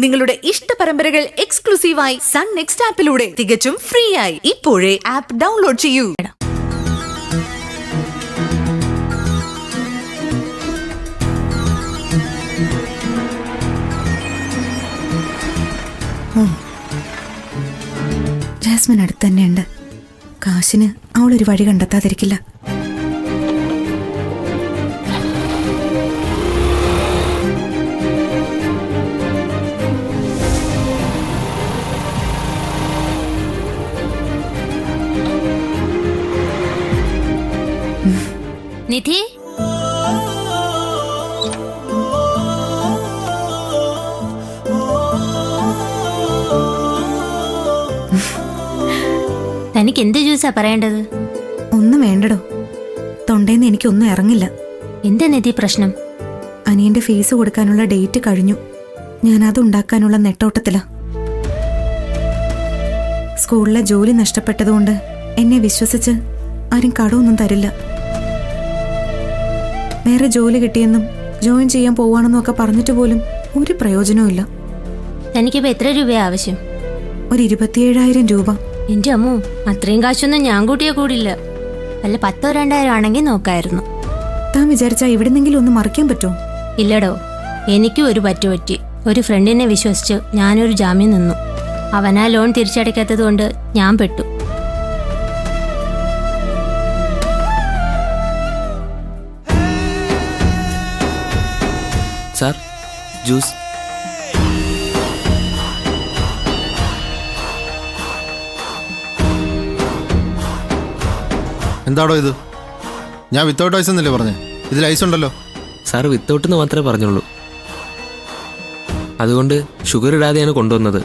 നിങ്ങളുടെ ഇഷ്ട പരമ്പരകൾ എക്സ്ക്ലൂസീവായി സൺ നെക്സ്റ്റ് ആപ്പിലൂടെ തികച്ചും ഫ്രീ ആയി ഇപ്പോഴേ ആപ്പ് ഡൗൺലോഡ് ചെയ്യൂ. ജാസ്മിൻ അടുത്ത് തന്നെയുണ്ട്. കാശിന് അവളൊരു വഴി കണ്ടെത്താതിരിക്കില്ല. നിധി, തനിക്ക് എന്ത് ജ്യൂസാ പറയേണ്ടത്? ഒന്നും വേണ്ടടോ, തൊണ്ടേന്ന് എനിക്കൊന്നും ഇറങ്ങില്ല. എന്താ നിധി പ്രശ്നം? അനിയന്റെ ഫീസ് കൊടുക്കാനുള്ള ഡേറ്റ് കഴിഞ്ഞു. ഞാനത് ഉണ്ടാക്കാനുള്ള നെട്ടോട്ടത്തിലാ. സ്കൂളിലെ ജോലി നഷ്ടപ്പെട്ടതുകൊണ്ട് എന്നെ വിശ്വസിച്ച് ആരും കടമൊന്നും തരില്ല. വേറെ ജോലി കിട്ടിയെന്നും ജോയിൻ ചെയ്യാൻ പോവാണെന്നും ഒക്കെ പറഞ്ഞിട്ട് പോലും ഒരു പ്രയോജനവും ഇല്ല. തനിക്കിപ്പോ എത്ര രൂപയാ ആവശ്യം? ഒരു 27,000 രൂപ. എന്റെ അമ്മോ, അത്രയും കാശൊന്നും ഞാൻ കൂട്ടിയാ കൂടില്ല. വല്ല 10,000 2,000 ആണെങ്കിൽ നോക്കായിരുന്നു. താൻ വിചാരിച്ചാ എവിടെന്നെങ്കിലും ഒന്ന് മറിക്കാൻ പറ്റുമോ? ഇല്ലടോ, എനിക്കും ഒരു പറ്റുപറ്റി. ഒരു ഫ്രണ്ടിനെ വിശ്വസിച്ച് ഞാനൊരു ജാമ്യം നിന്നു. അവനാ ലോൺ തിരിച്ചടയ്ക്കാത്തത് കൊണ്ട് ഞാൻ പെട്ടു. Sir, juice. എന്താടോ ഇത്? ഞാൻ വിത്തൗട്ട് ഐസ് എന്നല്ലേ പറഞ്ഞേ? ഇതിൽ ഐസ് ഉണ്ടല്ലോ. സാർ വിത്തൗട്ട് എന്ന് മാത്രമേ പറഞ്ഞുള്ളൂ. അതുകൊണ്ട് ഷുഗർ ഇടാതെയാണ് കൊണ്ടുവന്നത്.